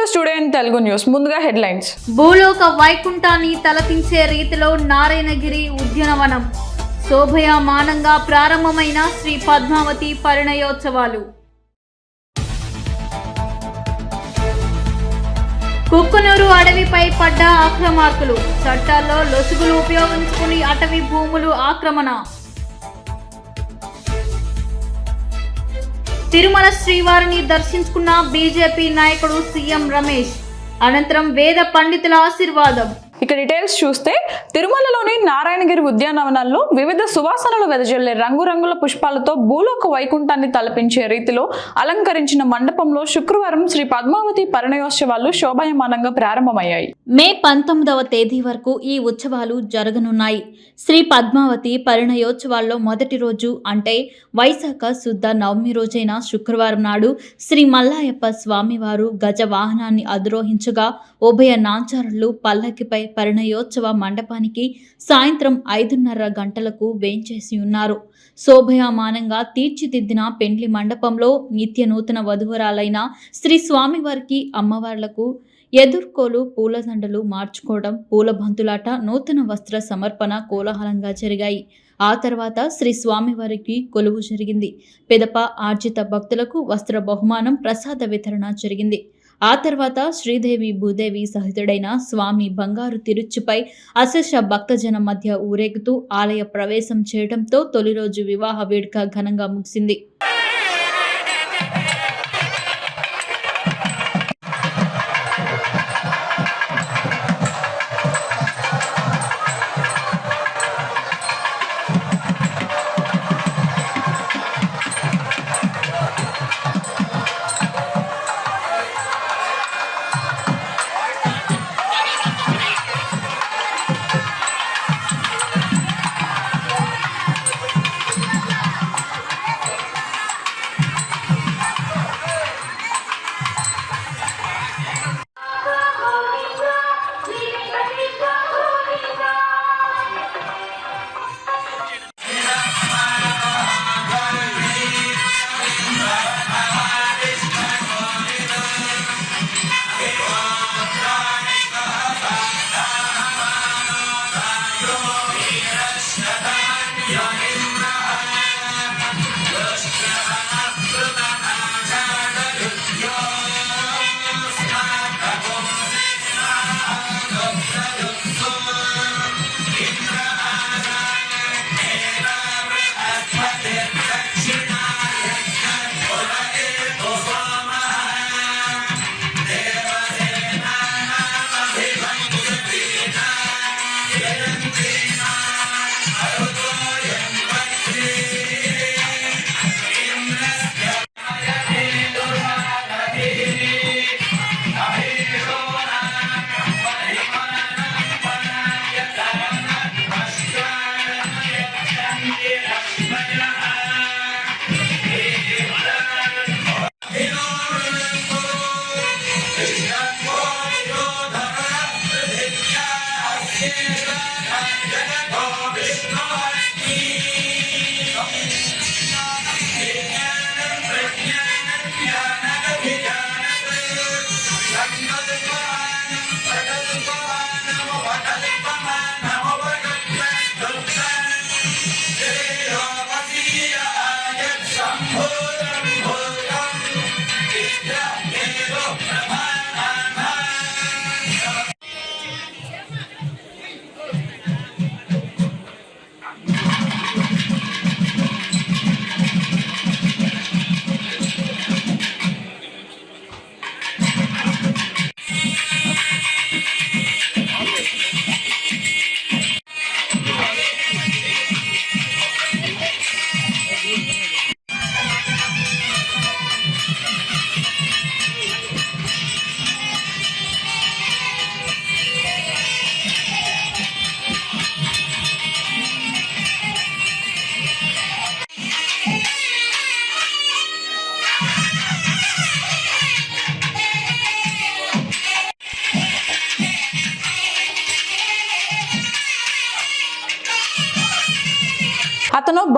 To studio in Telugu news. ముందుగా headlines. భూలోక వైకుంఠాన్ని తలపించే రీతిలో నారాయణగిరి ఉద్యానవనం శోభయామానంగా ప్రారంభమైన శ్రీ పద్మావతి పరిణయోత్సవాలు. కుక్కునూరు అడవిపై పడ్డ ఆక్రమార్కులు, చట్టాల్లో లొసుగులు ఉపయోగించుకుని అటవీ భూములు ఆక్రమణ. తిరుమల శ్రీవారిని దర్శించుకున్న బీజేపీ నాయకుడు సీఎం రమేష్. అనంతరం వేద పండితుల ఆశీర్వాదం. ఇక డీటెయిల్స్ చూస్తే తిరుమలలోని నారాయణగిరి ఉద్యానవనాల్లో వివిధ సువాసనలు వెదజల్లే రంగురంగుల పుష్పాలతో భూలోక వైకుంఠాన్ని తలపించే రీతిలో అలంకరించిన మండపంలో శుక్రవారం శ్రీ పద్మావతి పరిణయోత్సవాలు శోభాయమానంగా ప్రారంభమయ్యాయి. మే 19వ తేదీ వరకు ఈ ఉత్సవాలు జరగనున్నాయి. శ్రీ పద్మావతి పరిణయోత్సవాల్లో మొదటి రోజు అంటే వైశాఖ శుద్ధ నవమి రోజైన శుక్రవారం నాడు శ్రీ మల్లాయప్ప స్వామివారు గజ వాహనాన్ని అధిరోహించగా ఉభయ నాంచారులు పల్లకిపై పరిణయోత్సవ మండపానికి సాయంత్రం 5:30 గంటలకు వేంచేసి ఉన్నారు. శోభయామానంగా తీర్చిదిద్దిన పెండ్లి మండపంలో నిత్య నూతన వధువరాలైన శ్రీ స్వామివారికి అమ్మవార్లకు ఎదుర్కోలు పూలదండలు మార్చుకోవడం, పూల బంతులాట, నూతన వస్త్ర సమర్పణ కోలాహలంగా జరిగాయి. ఆ తర్వాత శ్రీ స్వామివారికి కొలువు జరిగింది. పిదప ఆర్జిత భక్తులకు వస్త్ర బహుమానం, ప్రసాద వితరణ జరిగింది. ఆ తర్వాత శ్రీదేవి భూదేవి సహితుడైన స్వామి బంగారు తిరుచుపై అశేష భక్తజనం మధ్య ఊరేగుతూ ఆలయ ప్రవేశం చేయడంతో తొలి రోజు వివాహ వేడుక ఘనంగా ముగిసింది.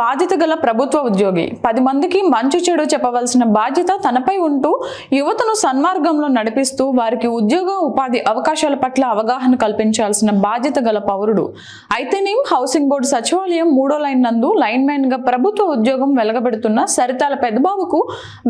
బాధ్యత గల ప్రభుత్వ ఉద్యోగి. 10 మందికి మంచి చెడు చెప్పవలసిన బాధ్యత తనపై ఉంటూ యువతను సన్మార్గంలో నడిపిస్తూ వారికి ఉద్యోగ ఉపాధి అవకాశాల పట్ల అవగాహన కల్పించాల్సిన బాధ్యత గల పౌరుడు. అయితేనేం హౌసింగ్ బోర్డు సచివాలయం 3వ లైన్ నందు లైన్ మ్యాన్ గా ప్రభుత్వ ఉద్యోగం వెలగబెడుతున్న సరితాల పెద్దబాబుకు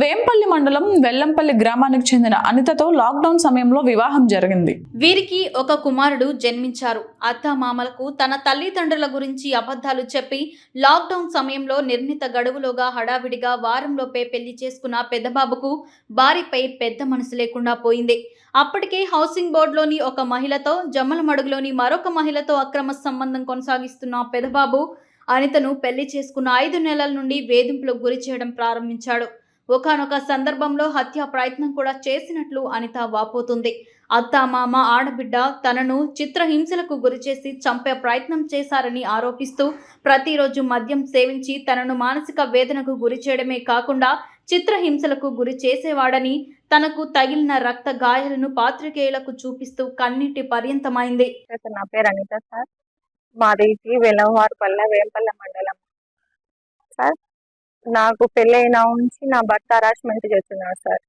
వేంపల్లి మండలం వెల్లంపల్లి గ్రామానికి చెందిన అనితతో లాక్డౌన్ సమయంలో వివాహం జరిగింది. వీరికి ఒక కుమారుడు జన్మించారు. అత్తామామలకు తన తల్లిదండ్రుల గురించి అబద్ధాలు చెప్పి లాక్డౌన్ సమయంలో నిర్ణీత గడువులోగా హడావిడిగా వారంలోపే పెళ్లి చేసుకున్న పెద్దబాబుకు భార్యపై పెద్ద మనసు లేకుండా పోయింది. అప్పటికే హౌసింగ్ బోర్డులోని ఒక మహిళతో, జమ్మలమడుగులోని మరొక మహిళతో అక్రమ సంబంధం కొనసాగిస్తున్న పెద్దబాబు అనితను పెళ్లి చేసుకున్న 5 నెలల నుండి వేధింపులకు గురి చేయడం ప్రారంభించాడు. ఒకానొక సందర్భంలో హత్యా ప్రయత్నం కూడా చేసినట్లు అనిత వాపోతుంది. అత్త, మామ, ఆడబిడ్డ తనను చిత్రహింసలకు గురిచేసి చంపే ప్రయత్నం చేశారని ఆరోపిస్తూ ప్రతిరోజు మద్యం సేవించి తనను మానసిక వేదనకు గురి చేయడమే కాకుండా చిత్రహింసలకు గురి చేసేవాడని, తనకు తగిలిన రక్త గాయాలను పాత్రికేయులకు చూపిస్తూ కన్నీటి పర్యంతమైంది. నా పేరు అనిత సార్. మాది వెలవారుపల్లె వేంపల్లె మండలం సార్. నాకు పెళ్ళైన నుంచి నా భర్త హరాస్మెంట్ చేస్తున్నాడు సార్.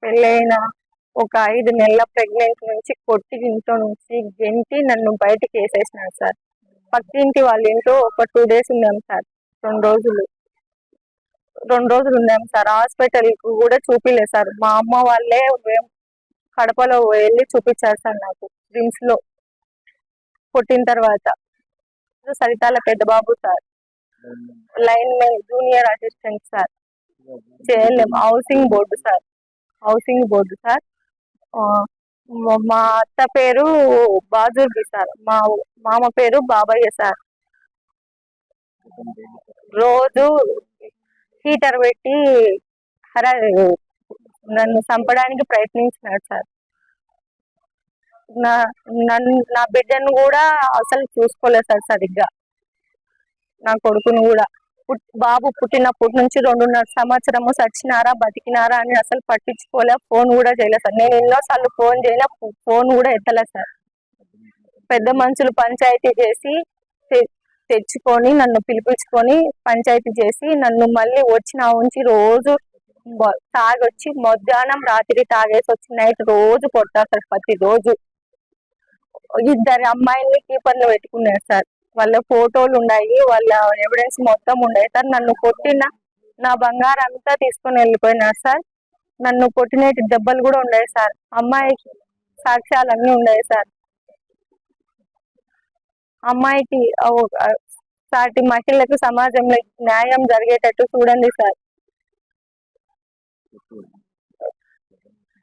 పెళ్ళైన ఒక 5 నెలల ప్రెగ్నెన్సీ నుంచి కొట్టి ఇంట్లో నుంచి గెంటి నన్ను బయటికి వేసేసినాడు సార్. పక్కింటి వాళ్ళ ఇంట్లో ఒక 2 days ఉన్నాం సార్. 2 రోజులు ఉన్నాం సార్. హాస్పిటల్కి కూడా చూపిలేదు సార్. మా అమ్మ వాళ్ళే కడపలో వెళ్ళి చూపించారు సార్ నాకు రిమ్స్ లో పుట్టిన తర్వాత. సరితాల పెద్దబాబు sir, linemen junior assistant sir, JLM housing board sir. మా అత్త పేరు బాజుర్గి సార్. మా మామ పేరు బాబయ్య సార్. రోజు హీటర్ పెట్టి నన్ను చంపడానికి ప్రయత్నించినాడు సార్. నా బిడ్డను కూడా అసలు చూసుకోలేదు సార్ సరిగ్గా. నా కొడుకును కూడా బాబు పుట్టినప్పటి నుంచి 2.5 సంవత్సరము చచ్చినారా బతికినారా అని అసలు పట్టించుకోలే. ఫోన్ కూడా చేయలేదు సార్. నేను ఎన్నోసార్లు ఫోన్ చేయలే, ఫోన్ కూడా ఎత్తలే సార్. పెద్ద మనుషులు పంచాయతీ చేసి తెచ్చుకొని నన్ను పిలిపించుకొని పంచాయతీ చేసి నన్ను మళ్ళీ వచ్చిన ఉంచి రోజు తాగొచ్చి మధ్యాహ్నం రాత్రి తాగేసి వచ్చి నైట్ రోజు కొడతారు సార్. ప్రతిరోజు 2 అమ్మాయిల్ని కీపర్లు పెట్టుకున్నారు సార్. వాళ్ళ ఫోటోలు ఉన్నాయి, వాళ్ళ ఎవిడెన్స్ మొత్తం ఉన్నాయి సార్. నన్ను కొట్టిన నా బంగారం అంతా తీసుకొని వెళ్ళిపోయినారు సార్. నన్ను కొట్టిన దెబ్బలు కూడా ఉన్నాయి సార్. అమ్మాయికి సాక్ష్యాలన్నీ ఉన్నాయి సార్. అమ్మాయికి సాటి మహిళలకు సమాజంలో న్యాయం జరిగేటట్టు చూడండి సార్.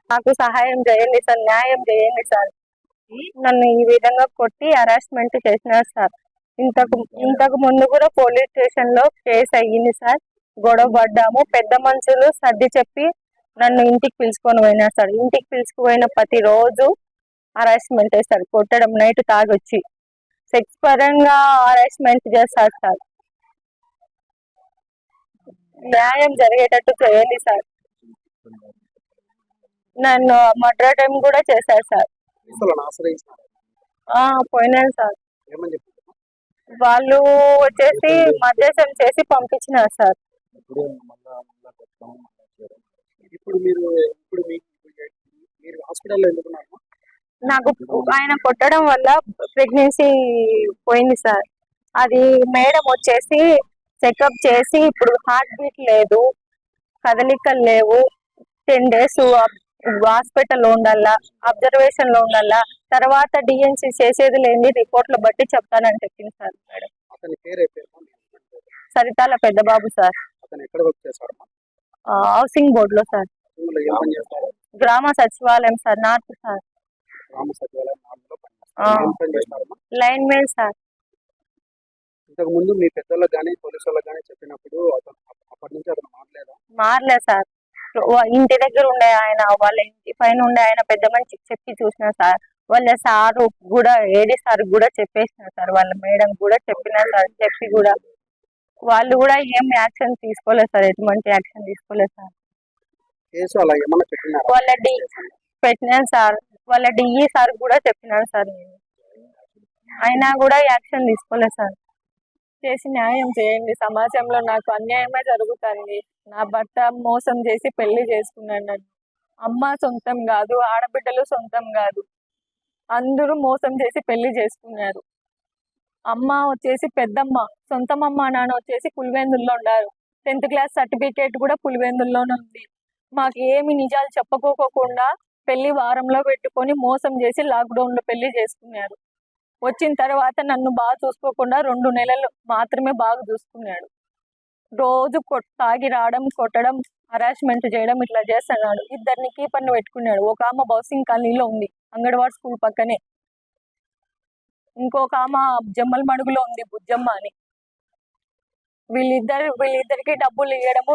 నాకు సహాయం చేయండి సార్, న్యాయం చేయండి సార్. నన్ను ఈ విధంగా కొట్టి హరాస్మెంట్ చేసినారు సార్. ఇంతకు ముందు కూడా పోలీస్ స్టేషన్ లో కేసు అయ్యింది సార్. గొడవ పడ్డాము. పెద్ద మనుషులు సర్ది చెప్పి నన్ను ఇంటికి పిలుచుకొని పోయినారు సార్. ఇంటికి పిలుచుకుపోయిన ప్రతిరోజు హరాస్మెంట్ చేస్తారు. కొట్టడం, నైట్ తాగొచ్చి సెక్స్ పరంగా హరాస్మెంట్ చేస్తారు సార్. న్యాయం జరిగేటట్టు చేయండి సార్. నన్ను మర్డర్ టైం కూడా చేశారు సార్. పోయినాను సార్. వాళ్ళు వచ్చేసి మధ్యసం చేసి పంపించినారు సార్. నాకు ఆయన కొట్టడం వల్ల ప్రెగ్నెన్సీ పోయింది సార్. అది మేడం వచ్చేసి చెకప్ చేసి ఇప్పుడు హార్ట్ బీట్ లేదు, కదలికలు లేవు, 10 days హాస్పిటల్లో ఉండాలా, అబ్జర్వేషన్ లో ఉండాలా, తర్వాత డిఎన్సి చేసేది లేని రిపోర్ట్ల బట్టి చెప్తానని చెప్పింది సార్ మేడం. సరితాల పెద్దబాబు సార్. హౌసింగ్ బోర్డు లో సార్. గ్రామ సచివాలయం sir, north sir. Line men sir. ఇంతకు ముందు మీ పెద్దలకు కానీ పోలీసు వాళ్ళకి కానీ చెప్పినప్పుడు అప్పటి నుంచి అతను మారలేదు సార్. ఇంటి దగ్గర ఉండే ఆయన, వాళ్ళ ఇంటి పైన ఉండే ఆయన పెద్ద మనిషికి చెప్పి చూసిన సార్. వాళ్ళ సారు కూడా, ఏడీ సార్ కూడా చెప్పేసిన సార్. వాళ్ళ మేడం కూడా చెప్పిన సార్. చెప్పి కూడా వాళ్ళు కూడా ఏం యాక్షన్ తీసుకోలేదు సార్. ఎటువంటి యాక్షన్ తీసుకోలేదు సార్. వాళ్ళ పెట్టినాను సార్. వాళ్ళ డిఈ సార్ కూడా చెప్పినాను సార్. నేను అయినా కూడా యాక్షన్ తీసుకోలేదు సార్. చేసి న్యాయం చేయండి. సమాజంలో నాకు అన్యాయమే జరుగుతుంది. నా భర్త మోసం చేసి పెళ్లి చేసుకున్నాడు నన్ను. అమ్మ సొంతం కాదు, ఆడబిడ్డలు సొంతం కాదు, అందరూ మోసం చేసి పెళ్లి చేసుకున్నారు. అమ్మ వచ్చేసి పెద్దమ్మ, సొంతం అమ్మ నాన్న వచ్చేసి పులివెందుల్లో ఉన్నారు. 10th క్లాస్ సర్టిఫికేట్ కూడా పులివెందుల్లోనే ఉంది. మాకు ఏమి నిజాలు చెప్పుకోకుండా పెళ్లి వారంలో పెట్టుకొని మోసం చేసి లాక్డౌన్ లో పెళ్లి చేసుకున్నారు. వచ్చిన తర్వాత నన్ను బాగా చూసుకోకుండా 2 నెలలు మాత్రమే బాగా చూసుకున్నాడు. రోజు తాగి రావడం, కొట్టడం, హరాస్మెంట్ చేయడం ఇట్లా చేస్తున్నాడు. 2 కీపర్ని పెట్టుకున్నాడు. ఒక ఆమె బౌసింగ్ కాలనీలో ఉంది, అంగన్వాడీ స్కూల్ పక్కనే. ఇంకొక ఆమె జమ్మల మడుగులో ఉంది, బుజ్జమ్మ అని. వీళ్ళిద్దరికి డబ్బులు ఇవ్వడము,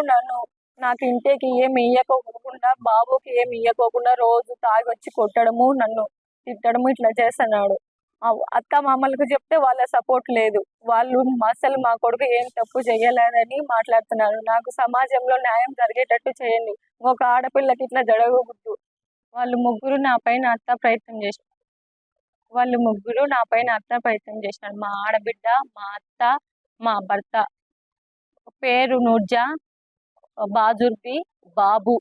నాకు ఇంటికి ఏమి ఇవ్వకోకుండా, బాబుకి ఏమి ఇవ్వకోకుండా రోజు తాగి వచ్చి కొట్టడము, నన్ను తిట్టడము ఇట్లా చేస్తున్నాడు. అత్త మామలకు చెప్తే వాళ్ళ సపోర్ట్ లేదు. వాళ్ళు అసలు మా కొడుకు ఏం తప్పు చేయలేదని మాట్లాడుతున్నారు. నాకు సమాజంలో న్యాయం జరిగేటట్టు చేయండి. ఒక ఆడపిల్లకి ఇట్లా జరగకూడదు. వాళ్ళు ముగ్గురు నా పైన హత్య ప్రయత్నం చేసినారు. మా ఆడబిడ్డ, మా అత్త, మా భర్త. పేరు నూర్జా, బాజుర్బి, బాబు.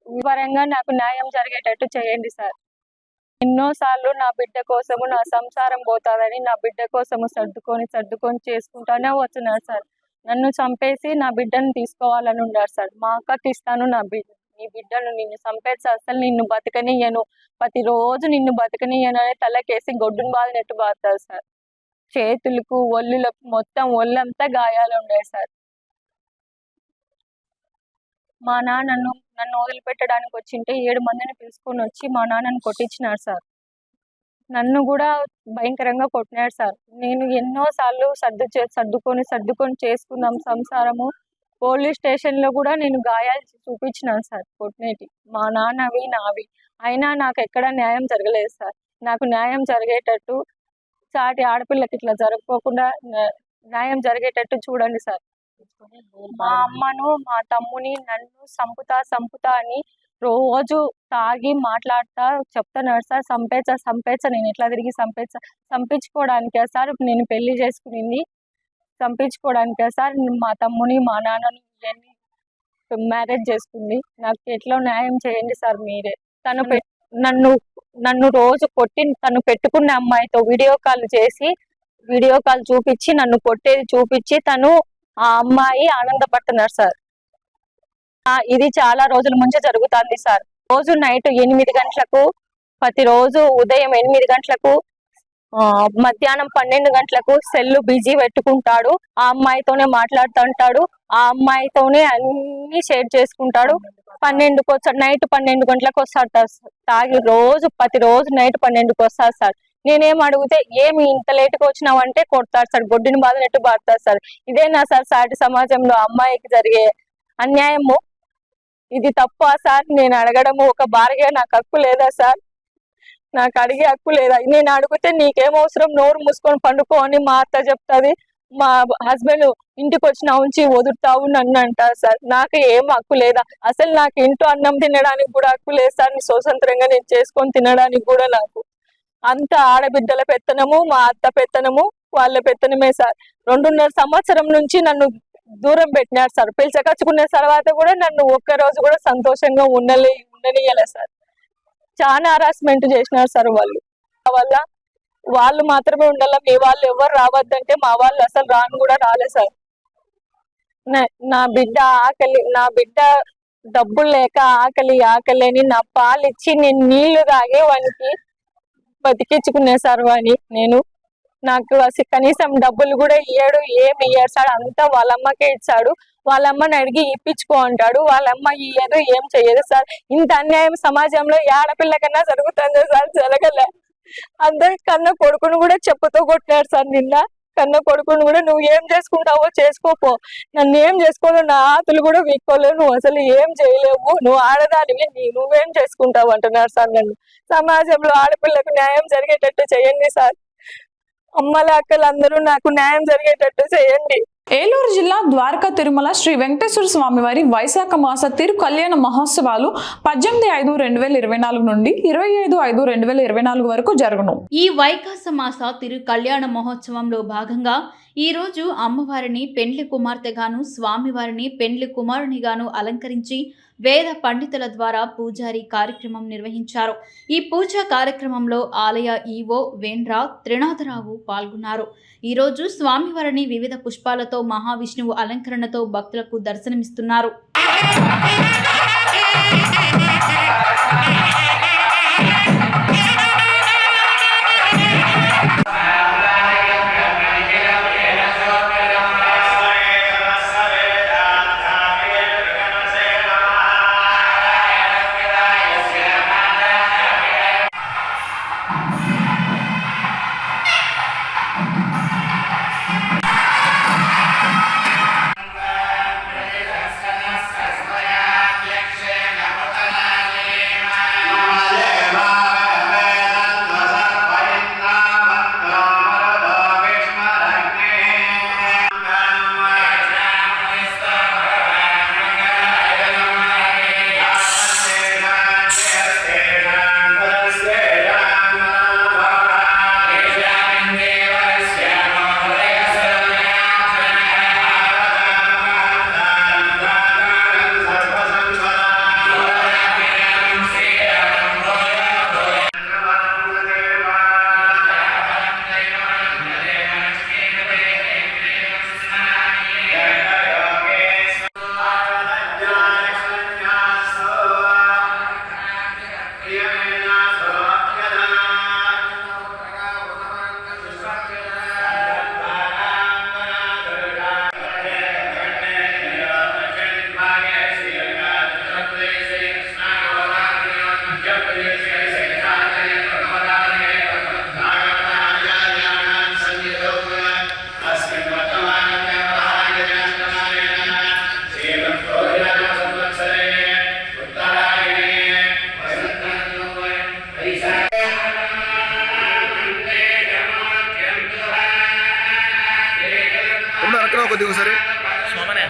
వివరంగా నాకు న్యాయం జరిగేటట్టు చేయండి సార్. ఎన్నోసార్లు నా బిడ్డ కోసము, నా సంసారం పోతాదని నా బిడ్డ కోసము సర్దుకొని చేసుకుంటానే వచ్చినారు సార్. నన్ను చంపేసి నా బిడ్డను తీసుకోవాలని ఉన్నారు సార్. మా అక్కకి ఇస్తాను నీ బిడ్డను, నిన్ను చంపేసి అసలు నిన్ను బతకనియ్యను, ప్రతిరోజు నిన్ను బతకనియ్యను అని తలకేసి గొడ్డును బాధినట్టు బాధతారు సార్. చేతులకు, ఒళ్ళులకు మొత్తం ఒళ్ళంతా గాయాలు ఉన్నాయి సార్. మా నాన్న నన్ను వదిలిపెట్టడానికి వచ్చింటే 7 మందిని పిలుచుకొని వచ్చి మా నాన్నని కొట్టించినారు సార్. నన్ను కూడా భయంకరంగా కొట్టినాడు సార్. నేను ఎన్నోసార్లు సర్దుకొని చేసుకున్నాం సంసారము. పోలీస్ స్టేషన్లో కూడా నేను గాయాలు చూపించినాను సార్, కొట్టినేటి. మా నాన్నవి, నావి. అయినా నాకు ఎక్కడ న్యాయం జరగలేదు సార్. నాకు న్యాయం జరిగేటట్టు, సాటి ఆడపిల్లకి ఇట్లా జరగకోకుండా న్యాయం జరిగేటట్టు చూడండి సార్. మా అమ్మను, మా తమ్ముని నన్ను సంపుతా అని రోజు తాగి మాట్లాడుతా చెప్తున్నాడు సార్. సంపేచ నేను ఎట్లా తిరిగి సంపించుకోవడానికే సార్ నేను పెళ్లి చేసుకునింది. సంపించుకోవడానికే సార్ మా తమ్ముని, మా నాన్నని మ్యారేజ్ చేసుకుంది. నాకు ఎట్లా న్యాయం చేయండి సార్ మీరే. నన్ను రోజు కొట్టి, తను పెట్టుకున్న అమ్మాయితో వీడియో కాల్ చూపించి, నన్ను కొట్టేది చూపించి తను ఆ అమ్మాయి ఆనందపడుతున్నారు సార్. ఇది చాలా రోజుల ముందు జరుగుతుంది సార్. రోజు నైట్ 8 గంటలకు, ప్రతిరోజు ఉదయం 8 గంటలకు, మధ్యాహ్నం 12 గంటలకు సెల్లు బిజీ పెట్టుకుంటాడు. ఆ అమ్మాయితోనే మాట్లాడుతుంటాడు, ఆ అమ్మాయితోనే అన్ని షేర్ చేసుకుంటాడు. నైట్ 12 గంటలకు వస్తాడు తాగి. ప్రతిరోజు నైట్ 12కి వస్తాడు సార్. నేనేం అడిగితే ఏమి ఇంత లేటుగా వచ్చినావంటే కొడతాడు సార్, గొడ్డుని బాధినట్టు బాధతాడు సార్. ఇదేనా సార్ సాటి సమాజంలో అమ్మాయికి జరిగే అన్యాయము? ఇది తప్పా సార్? నేను అడగడము ఒక భార్యగా నాకు హక్కు లేదా సార్? నాకు అడిగే హక్కు లేదా? నేను అడిగితే నీకేం అవసరం, నోరు మూసుకొని పండుకో అని మా అత్త చెప్తాది. మా హస్బెండ్ ఇంటికి వచ్చిన ఉంచి వదులుతావు నన్ను అంటారు సార్. నాకు ఏం హక్కు లేదా? అసలు నాకు ఇంట్లో అన్నం తినడానికి కూడా హక్కు లేదు సార్. స్వతంత్రంగా నేను చేసుకొని తినడానికి కూడా నాకు అంత ఆడబిడ్డల పెత్తనము, మా అత్త పెత్తనము, వాళ్ళ పెత్తనమే సార్. 2.5 సంవత్సరం నుంచి నన్ను దూరం పెట్టినారు సార్. పిలిచకచ్చుకున్న తర్వాత కూడా నన్ను ఒక్కరోజు కూడా సంతోషంగా ఉండనియలే సార్. చాలా హరాస్మెంట్ చేసినారు సార్ వాళ్ళు మాత్రమే ఉండాల, మీ వాళ్ళు ఎవరు రావద్దంటే మా వాళ్ళు అసలు కూడా రాలే సార్. నా బిడ్డ డబ్బులు లేక ఆకలి అని నా పాలు ఇచ్చి నేను నీళ్లు తాగే వానికి బతికించుకునే సార్ వాని. నాకు అసలు కనీసం డబ్బులు కూడా ఏమి ఇయ్యాడు సార్. అంతా వాళ్ళమ్మకే ఇచ్చాడు. వాళ్ళమ్మని అడిగి ఇప్పించుకో అంటాడు, వాళ్ళమ్మ ఇయ్యదు, ఏం చెయ్యదు సార్. ఇంత అన్యాయం సమాజంలో ఆడపిల్లకన్నా జరుగుతుందో సార్? జరగలే. అందరి కన్న కొడుకును కూడా చెప్పుతో కొట్టినాడు సార్. నిన్న కన్న కొడుకును కూడా నువ్వు ఏం చేసుకుంటావో చేసుకోపో, నన్ను ఏం చేసుకోలేవు, నా ఆతులు కూడా వీక్కోలేవు, నువ్వు అసలు ఏం చేయలేవు, నువ్వు ఆడదానివి, నువ్వేం చేసుకుంటావు అంటున్నారు సార్. నన్ను సమాజంలో ఆడపిల్లకు న్యాయం జరిగేటట్టు చేయండి సార్. అమ్మల అక్కలందరూ నాకు న్యాయం జరిగేటట్టు చేయండి. ఏలూరు జిల్లా ద్వారకా తిరుమల శ్రీ వెంకటేశ్వర స్వామివారి వైశాఖ మాస తిరు కళ్యాణ మహోత్సవాలు 18/5/2024 నుండి 25/5/2024 వరకు జరుగును. ఈ వైకాస మాస తిరు కళ్యాణ మహోత్సవంలో భాగంగా ఈ రోజు అమ్మవారిని పెండ్లి కుమార్తెగాను, స్వామివారిని పెండ్లి కుమారునిగాను అలంకరించి వేద పండితుల ద్వారా పూజారి కార్యక్రమం నిర్వహించారు. ఈ పూజా కార్యక్రమంలో ఆలయ ఈవో వేండ్ర త్రినాథరావు పాల్గొన్నారు. ఈ రోజు స్వామివారిని వివిధ పుష్పాలతో మహావిష్ణువు అలంకరణతో భక్తులకు దర్శనమిస్తున్నారు. కొద్దిగా సరే స్వామి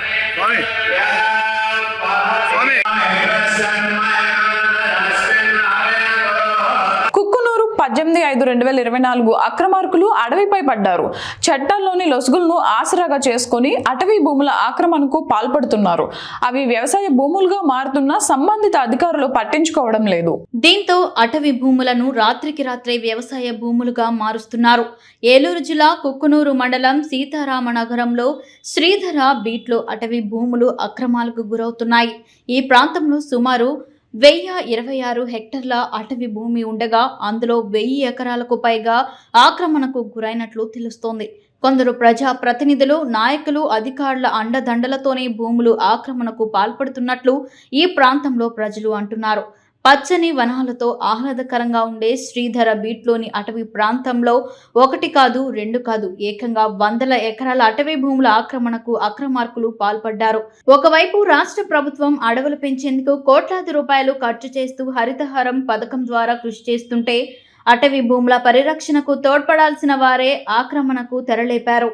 కుక్కునూరు 18/5/2024 అక్రమార్కులు అడవిపై పడ్డారు. చట్టాల్లోని లొసుగులను ఆసరాగా చేసుకుని అటవీ భూముల ఆక్రమణకు పాల్పడుతున్నారు. అవి వ్యవసాయ భూములుగా మారుతున్న సంబంధిత అధికారులు పట్టించుకోవడం లేదు. దీంతో అటవీ భూములను రాత్రికి రాత్రే వ్యవసాయ భూములుగా మారుస్తున్నారు. ఏలూరు జిల్లా కుక్కునూరు మండలం సీతారామనగరంలో శ్రీధర బీట్లో అటవీ భూములు అక్రమాలకు గురవుతున్నాయి. ఈ ప్రాంతంలో సుమారు 1026 హెక్టార్ల అటవీ భూమి ఉండగా అందులో 1000 ఎకరాలకు పైగా ఆక్రమణకు గురైనట్లు తెలుస్తోంది. కొందరు ప్రజా ప్రతినిధులు, నాయకులు, అధికారుల అండదండలతోనే భూములు ఆక్రమణకు పాల్పడుతున్నట్లు ఈ ప్రాంతంలో ప్రజలు అంటున్నారు. పచ్చని వనాలతో ఆహ్లాదకరంగా ఉండే శ్రీధర బీట్లోని అటవీ ప్రాంతంలో 1 కాదు 2 కాదు ఏకంగా 100 ఎకరాల అటవీ భూముల ఆక్రమణకు అక్రమార్కులు పాల్పడ్డారు. ఒకవైపు రాష్ట్ర ప్రభుత్వం అడవులు పెంచేందుకు కోట్లాది రూపాయలు ఖర్చు చేస్తూ హరితహారం పథకం ద్వారా కృషి చేస్తుంటే అటవీ భూముల పరిరక్షణకు తోడ్పడాల్సిన వారే ఆక్రమణకు తెరలేపారు.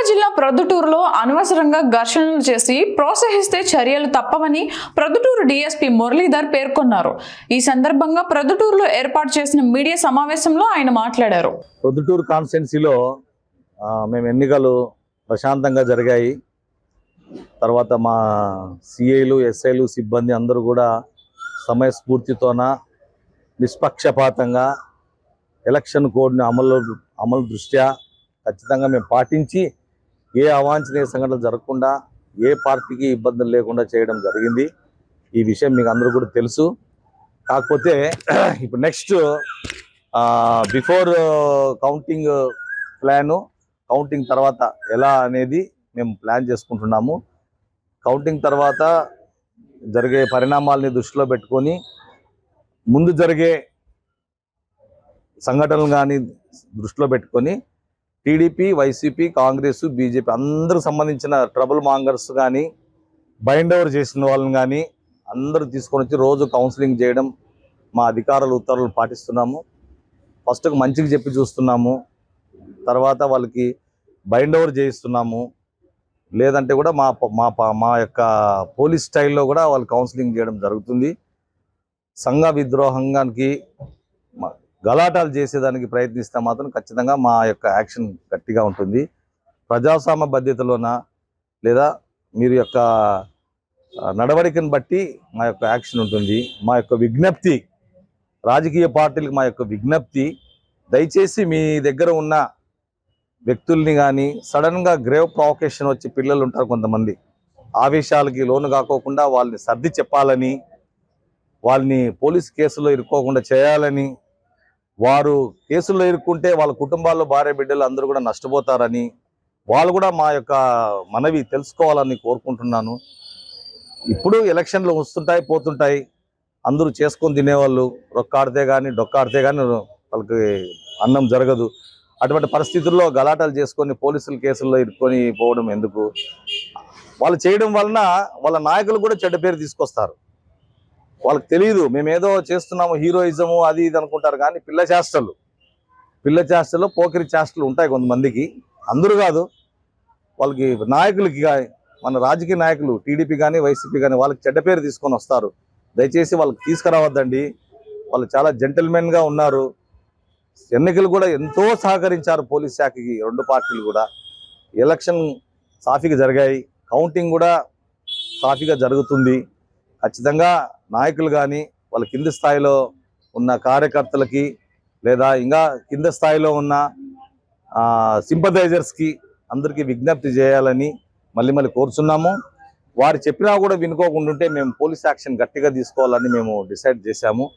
జిల్లా ప్రొద్దుటూరులో అనవసరంగా ఘర్షణలు చేసి ప్రోత్సహిస్తే చర్యలు తప్పవని ప్రొద్దుటూరు డీఎస్పీ మురళీధర్ పేర్కొన్నారు. ఈ సందర్భంగా ప్రొద్దుటూరులో ఏర్పాటు చేసిన మీడియా సమావేశంలో ఆయన మాట్లాడారు. ప్రొద్దుటూరు కాన్స్టిట్యున్సీలో మేము ఎన్నికలు ప్రశాంతంగా జరిగాయి. తర్వాత మా సిఐలు, ఎస్ఐలు, సిబ్బంది అందరూ కూడా సమయస్ఫూర్తితోన నిష్పక్షపాతంగా ఎలక్షన్ కోడ్ని అమలు దృష్ట్యా ఖచ్చితంగా మేము పాటించి ఏ అవాంఛనీయ సంఘటనలు జరగకుండా ఏ పార్టీకి ఇబ్బందులు లేకుండా చేయడం జరిగింది. ఈ విషయం మీకు అందరూ కూడా తెలుసు. కాకపోతే ఇప్పుడు next before counting plan, counting తర్వాత ఎలా అనేది మేము ప్లాన్ చేసుకుంటున్నాము. కౌంటింగ్ తర్వాత జరిగే పరిణామాలని దృష్టిలో పెట్టుకొని ముందు జరిగే సంఘటనలు కానీ దృష్టిలో పెట్టుకొని టీడీపీ, వైసీపీ, కాంగ్రెస్, బీజేపీ అందరికి సంబంధించిన ట్రబుల్ మాంగర్స్ కానీ బైండ్ ఓవర్ చేసిన వాళ్ళని కానీ అందరూ తీసుకొని వచ్చి రోజు కౌన్సిలింగ్ చేయడం మా అధికారుల ఉత్తర్వులు పాటిస్తున్నాము. ఫస్ట్ మంచిగా చెప్పి చూస్తున్నాము, తర్వాత వాళ్ళకి బైండ్ ఓవర్ చేయిస్తున్నాము. లేదంటే కూడా మా యొక్క పోలీస్ స్టైల్లో కూడా వాళ్ళు కౌన్సిలింగ్ చేయడం జరుగుతుంది. సంఘ విద్రోహంగానికి గలాటాలు చేసేదానికి ప్రయత్నిస్తే మాత్రం ఖచ్చితంగా మా యొక్క యాక్షన్ గట్టిగా ఉంటుంది. ప్రజాస్వామ్య బాధ్యతలోన లేదా మీరు యొక్క నడవడికను బట్టి మా యొక్క యాక్షన్ ఉంటుంది. మా యొక్క విజ్ఞప్తి రాజకీయ పార్టీలకు, మా యొక్క విజ్ఞప్తి, దయచేసి మీ దగ్గర ఉన్న వ్యక్తుల్ని కానీ సడన్గా గ్రేవ్ ప్రావొకేషన్ వచ్చి పిల్లలు ఉంటారు కొంతమంది, ఆవేశాలకి లోను కాకోకుండా వాళ్ళని సర్ది చెప్పాలని, వాళ్ళని పోలీస్ కేసులో ఇరుక్కోకుండా చేయాలని, వారు కేసుల్లో ఇరుక్కుంటే వాళ్ళ కుటుంబాల్లో భార్య బిడ్డలు అందరూ కూడా నష్టపోతారని వాళ్ళు కూడా మా యొక్క మనవి తెలుసుకోవాలని కోరుకుంటున్నాను. ఇప్పుడు ఎలక్షన్లు వస్తుంటాయి, పోతుంటాయి, అందరూ చేసుకొని తినేవాళ్ళు, రొక్కాడితే కానీ డొక్కాడితే కానీ వాళ్ళకి అన్నం జరగదు. అటువంటి పరిస్థితుల్లో గలాటాలు చేసుకొని పోలీసుల కేసుల్లో ఇరుక్కొని పోవడం ఎందుకు? వాళ్ళు చేయడం వలన వాళ్ళ నాయకులు కూడా చెడ్డ పేరు తీసుకొస్తారు. వాళ్ళకి తెలియదు మేమేదో చేస్తున్నాము, హీరోయిజము అది ఇది అనుకుంటారు. కానీ పిల్ల చేష్టలు పోకిరి చేష్టలు ఉంటాయి కొంతమందికి, అందరూ కాదు. వాళ్ళకి నాయకులకి, మన రాజకీయ నాయకులు టీడీపీ కానీ వైసీపీ కానీ వాళ్ళకి చెడ్డ పేరు తీసుకొని వస్తారు. దయచేసి వాళ్ళకి తీసుకురావద్దండి. వాళ్ళు చాలా జెంటిల్మెన్గా ఉన్నారు. ఎన్నికలు కూడా ఎంతో సహకరించారు పోలీస్ శాఖకి, రెండు పార్టీలు కూడా. ఎలక్షన్ సాఫీగా జరిగాయి, కౌంటింగ్ కూడా సాఫీగా జరుగుతుంది. ఖచ్చితంగా నాయకులు కానీ వాళ్ళ కింది స్థాయిలో ఉన్న కార్యకర్తలకి లేదా ఇంకా కింద స్థాయిలో ఉన్న సింపథైజర్స్కి అందరికీ విజ్ఞప్తి చేయాలని మళ్ళీ కోరుచున్నాము. వారు చెప్పినా కూడా వినుకోకుండా ఉంటే మేము పోలీస్ యాక్షన్ గట్టిగా తీసుకోవాలని మేము డిసైడ్ చేశాము.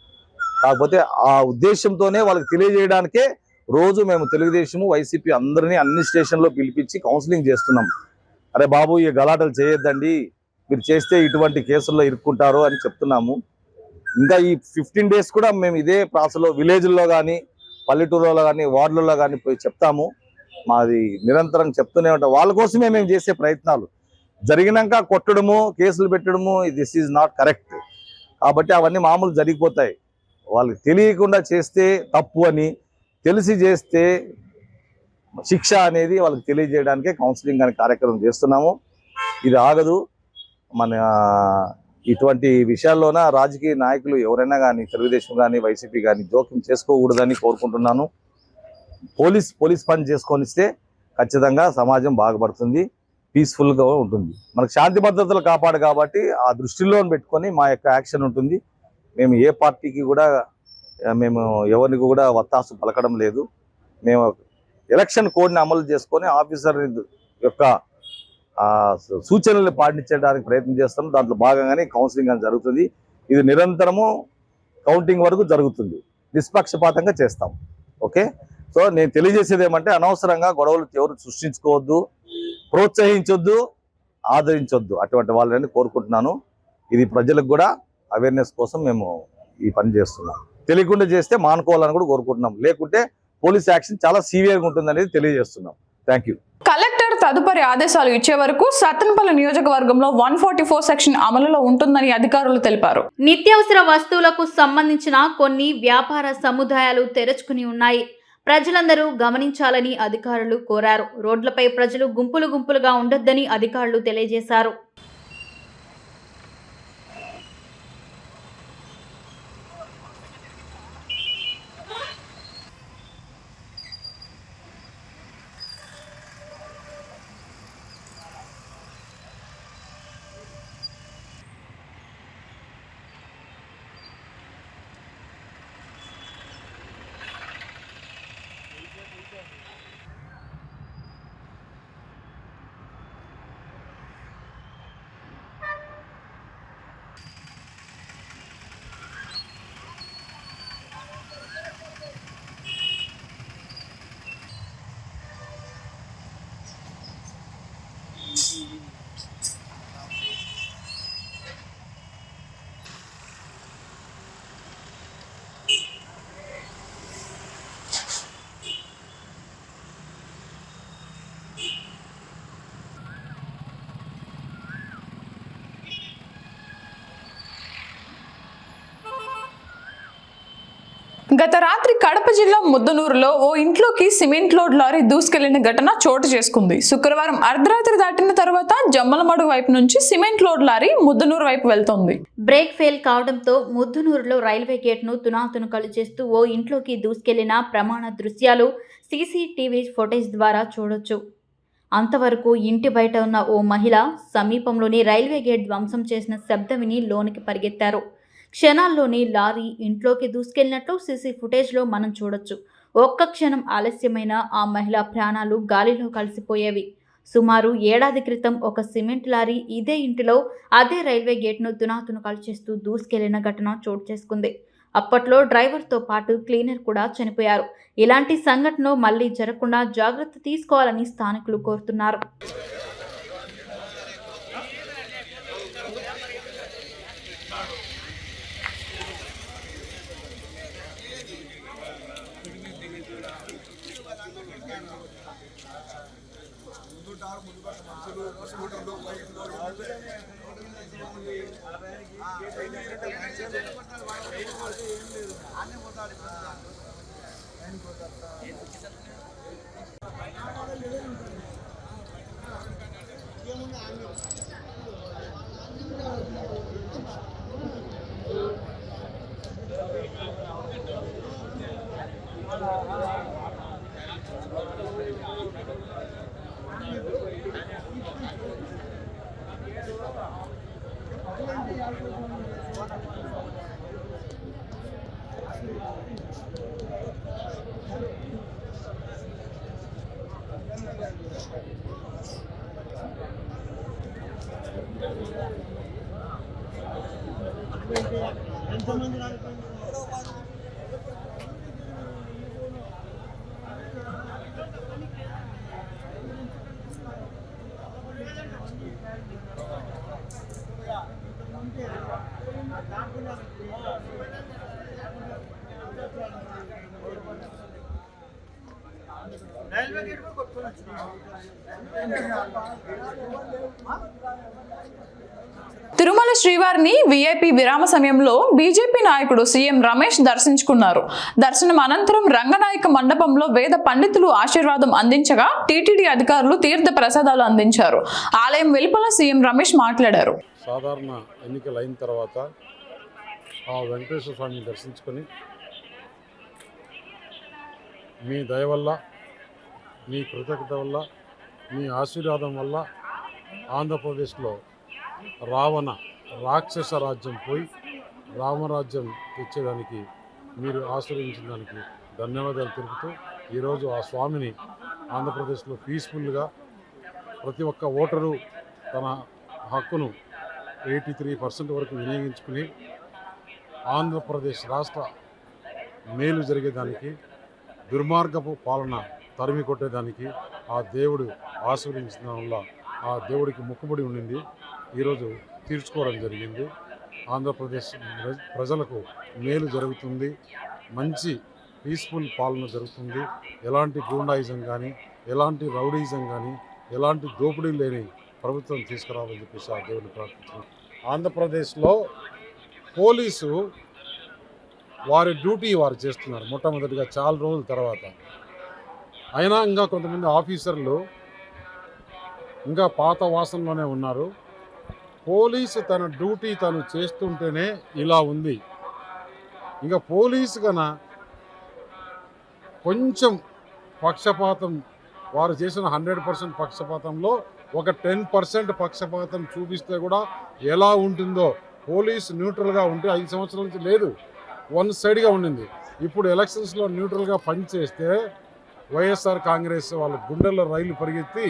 కాకపోతే ఆ ఉద్దేశంతోనే వాళ్ళకి తెలియజేయడానికే రోజు మేము తెలుగుదేశము, వైసీపీ అందరినీ అన్ని స్టేషన్లో పిలిపించి కౌన్సిలింగ్ చేస్తున్నాం. అరే బాబు, ఈ గలాటలు చేయొద్దండి, మీరు చేస్తే ఇటువంటి కేసుల్లో ఇరుక్కుంటారు అని చెప్తున్నాము. ఇంకా ఈ 15 days కూడా మేము ఇదే ప్రాసలో విలేజ్ల్లో కానీ పల్లెటూరులో కానీ వార్డులలో కానీ పోయి చెప్తాము. మాది నిరంతరం చెప్తూనే ఉంటాం. వాళ్ళ కోసమే మేము చేసే ప్రయత్నాలు. జరిగినాక కొట్టడము, కేసులు పెట్టడము, దిస్ ఈజ్ నాట్ కరెక్ట్. కాబట్టి అవన్నీ మామూలు జరిగిపోతాయి. వాళ్ళకి తెలియకుండా చేస్తే తప్పు అని, తెలిసి చేస్తే శిక్ష అనేది వాళ్ళకి తెలియజేయడానికే కౌన్సిలింగ్ అనే కార్యక్రమం చేస్తున్నాము. ఇది ఆగదు. మన ఇటువంటి విషయాల్లోన రాజకీయ నాయకులు ఎవరైనా కానీ తెలుగుదేశం కానీ వైసీపీ కానీ జోక్యం చేసుకోకూడదని కోరుకుంటున్నాను. పోలీస్ పని చేసుకొని ఇస్తే ఖచ్చితంగా సమాజం బాగుపడుతుంది, పీస్ఫుల్గా ఉంటుంది. మనకు శాంతి భద్రతలు కాపాడు కాబట్టి ఆ దృష్టిలో పెట్టుకొని మా యొక్క యాక్షన్ ఉంటుంది. మేము ఏ పార్టీకి కూడా మేము ఎవరికి కూడా వత్తాసు పలకడం లేదు. మేము ఎలక్షన్ కోడ్ని అమలు చేసుకొని ఆఫీసర్ యొక్క సూచనలు పాటించడానికి ప్రయత్నం చేస్తాం. దాంట్లో భాగంగానే కౌన్సిలింగ్ అని జరుగుతుంది. ఇది నిరంతరము కౌంటింగ్ వరకు జరుగుతుంది. నిష్పక్షపాతంగా చేస్తాం. ఓకే. సో నేను తెలియజేసేది ఏమంటే, అనవసరంగా గొడవలు ఎవరు సృష్టించుకోవద్దు, ప్రోత్సహించొద్దు, ఆదరించొద్దు అటువంటి వాళ్ళని కోరుకుంటున్నాను. ఇది ప్రజలకు కూడా అవేర్నెస్ కోసం మేము ఈ పని చేస్తున్నాం. తెలియకుండా చేస్తే మానుకోవాలని కూడా కోరుకుంటున్నాం. లేకుంటే పోలీస్ యాక్షన్ చాలా సీవియర్గా ఉంటుందనేది తెలియజేస్తున్నాం. Thank you. కలెక్టర్ తదుపరి ఆదేశాలు ఇచ్చే వరకు సత్తెనపల్లి నియోజకవర్గంలో 144 సెక్షన్ అమలులో ఉంటుందని అధికారులు తెలిపారు. నిత్యావసర వస్తువులకు సంబంధించిన కొన్ని వ్యాపార సముదాయాలు తెరుచుకుని ఉన్నాయి. ప్రజలందరూ గమనించాలని అధికారులు కోరారు. రోడ్లపై ప్రజలు గుంపులు గుంపులుగా ఉండొద్దని అధికారులు తెలియజేశారు. గత రాత్రి కడప జిల్లా ముద్దనూరులో ఓ ఇంట్లోకి సిమెంట్ లోడ్ లారీ దూసుకెళ్లిన ఘటన చోటు చేసుకుంది. శుక్రవారం అర్ధరాత్రి దాటిన తర్వాత జమ్మలమడుగు వైపు నుంచి సిమెంట్ లోడ్ లారీ ముద్దనూరు వైపు వెళ్తోంది. బ్రేక్ ఫెయిల్ కావడంతో ముద్దనూరులో రైల్వే గేట్ను తునాతునకలు చేస్తూ ఓ ఇంట్లోకి దూసుకెళ్లిన ప్రమాణ దృశ్యాలు సీసీటీవీ ఫుటేజ్ ద్వారా చూడొచ్చు. అంతవరకు ఇంటి బయట ఉన్న ఓ మహిళ సమీపంలోని రైల్వే గేట్ ధ్వంసం చేసిన శబ్దం విని లోనికి పరిగెత్తారు. క్షణాల్లోని లారీ ఇంట్లోకి దూసుకెళ్లినట్లు సీసీ ఫుటేజ్లో మనం చూడొచ్చు. ఒక్క క్షణం ఆలస్యమైన ఆ మహిళ ప్రాణాలు గాలిలో కలిసిపోయేవి. సుమారు ఏడాది క్రితం ఒక సిమెంట్ లారీ ఇదే ఇంటిలో అదే రైల్వే గేట్ను తునాతునకలు చేస్తూ దూసుకెళ్లిన ఘటన చోటు చేసుకుంది. అప్పట్లో డ్రైవర్తో పాటు క్లీనర్ కూడా చనిపోయారు. ఇలాంటి సంఘటన మళ్లీ జరగకుండా జాగ్రత్త తీసుకోవాలని స్థానికులు కోరుతున్నారు. తిరుమల శ్రీవారిని వీఐపీ విరామ సమయంలో బీజేపీ నాయకుడు సీఎం రమేష్ దర్శించుకున్నారు. దర్శనం అనంతరం రంగనాయక మండపంలో వేద పండితులు ఆశీర్వాదం అందించగా టీటీడీ అధికారులు తీర్థ ప్రసాదాలు అందించారు. ఆలయం వెలుపల సీఎం రమేష్ మాట్లాడారు. సాధారణ ఎన్నికలు అయిన తర్వాత ఆ వెంకటేశ్వర స్వామిని దర్శించుకొని మీ దయ వల్ల, మీ కృతజ్ఞత వల్ల, మీ ఆశీర్వాదం వల్ల ఆంధ్రప్రదేశ్లో రాక్షస రాజ్యం పోయి రామరాజ్యం తెచ్చేదానికి మీరు ఆశీర్వదించిన దానికి ధన్యవాదాలు తెలుపుతూ ఈరోజు ఆ స్వామిని ఆంధ్రప్రదేశ్లో పీస్ఫుల్గా ప్రతి ఒక్క ఓటరు తన హక్కును 83% వరకు వినియోగించుకుని ఆంధ్రప్రదేశ్ రాష్ట్ర మేలు జరిగేదానికి, దుర్మార్గపు పాలన తరిమి కొట్టేదానికి ఆ దేవుడు ఆశీర్వదించిన వల్ల ఆ దేవుడికి మొక్కుబడి ఉండింది. ఈరోజు తీర్చుకోవడం జరిగింది. ఆంధ్రప్రదేశ్ ప్రజలకు మేలు జరుగుతుంది, మంచి పీస్ఫుల్ పాలన జరుగుతుంది. ఎలాంటి గూండాయిజం కానీ, ఎలాంటి రౌడీజం కానీ, ఎలాంటి దోపిడీ లేని ప్రభుత్వం తీసుకురావాలని చెప్పేసి ఆ దేవుడిని ప్రార్థించారు. ఆంధ్రప్రదేశ్లో పోలీసు వారి డ్యూటీ వారు చేస్తున్నారు. మొట్టమొదటిగా చాలా రోజుల తర్వాత అయినా ఇంకా కొంతమంది ఆఫీసర్లు ఇంకా పాత వాసనలోనే ఉన్నారు. పోలీసు తన డ్యూటీ తను చేస్తుంటేనే ఇలా ఉంది. ఇంకా పోలీసు కన్నా కొంచెం పక్షపాతం, వారు చేసిన 100% పక్షపాతంలో ఒక 10% పక్షపాతం చూపిస్తే కూడా ఎలా ఉంటుందో. పోలీసు న్యూట్రల్గా ఉంటే 5 సంవత్సరాల నుంచి లేదు, వన్ సైడ్గా ఉండింది. ఇప్పుడు ఎలక్షన్స్లో న్యూట్రల్గా పనిచేస్తే వైఎస్ఆర్ కాంగ్రెస్ వాళ్ళ గుండెల్లో రైలు పరిగెత్తి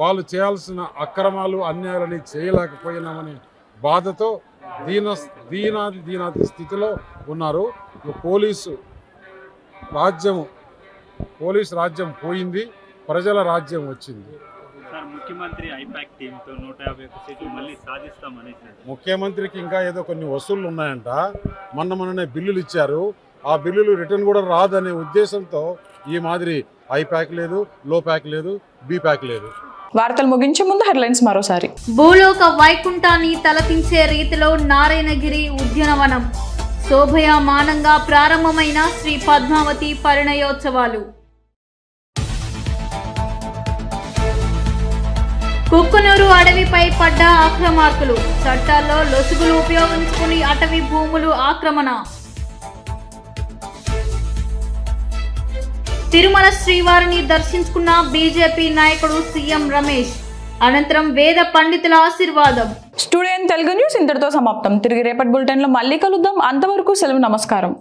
వాళ్ళు చేయాల్సిన అక్రమాలు అన్యాయాలని చేయలేకపోయినామనే బాధతో దీనాది స్థితిలో ఉన్నారు. పోలీసు రాజ్యం పోయింది, ప్రజల రాజ్యం వచ్చింది. సార్, ముఖ్యమంత్రి ఐపాక్ టీంతో 151 సీట్లు మళ్ళీ సాధిస్తామనేసి ముఖ్యమంత్రికి ఇంకా ఏదో కొన్ని వసూళ్లు ఉన్నాయంట. మొన్ననే బిల్లులు ఇచ్చారు. ఆ బిల్లులు రిటర్న్ కూడా రాదనే ఉద్దేశంతో ఈ మాదిరి ఐపాక్ లేదు, లో ప్యాక్ లేదు, బీ ప్యాక్ లేదు. వార్తలు ముగించే ముందు హెడ్లైన్స్ మరోసారి. భూలోక వైకుంఠాన్ని తలపించే రీతిలో నారాయణగిరి ఉద్యానవనం శోభయామానంగా ప్రారంభమైన శ్రీ పద్మావతి పరిణయోత్సవాలు. కుక్కునూరు అడవిపై పడ్డ ఆక్రమార్కులు, చట్టాల్లో లొసుగులు ఉపయోగించుకుని అటవీ భూములు ఆక్రమణ. తిరుమల శ్రీవారిని దర్శించుకున్న బీజేపీ నాయకుడు సీఎం రమేష్. అనంతరం వేద పండితుల ఆశీర్వాదం. స్టూడియో తెలుగు న్యూస్ ఇంతటితో సమాప్తం. తిరిగి రేపటి బులెటిన్లో మళ్ళీ కలుద్దాం. అంతవరకు సెలవు, నమస్కారం.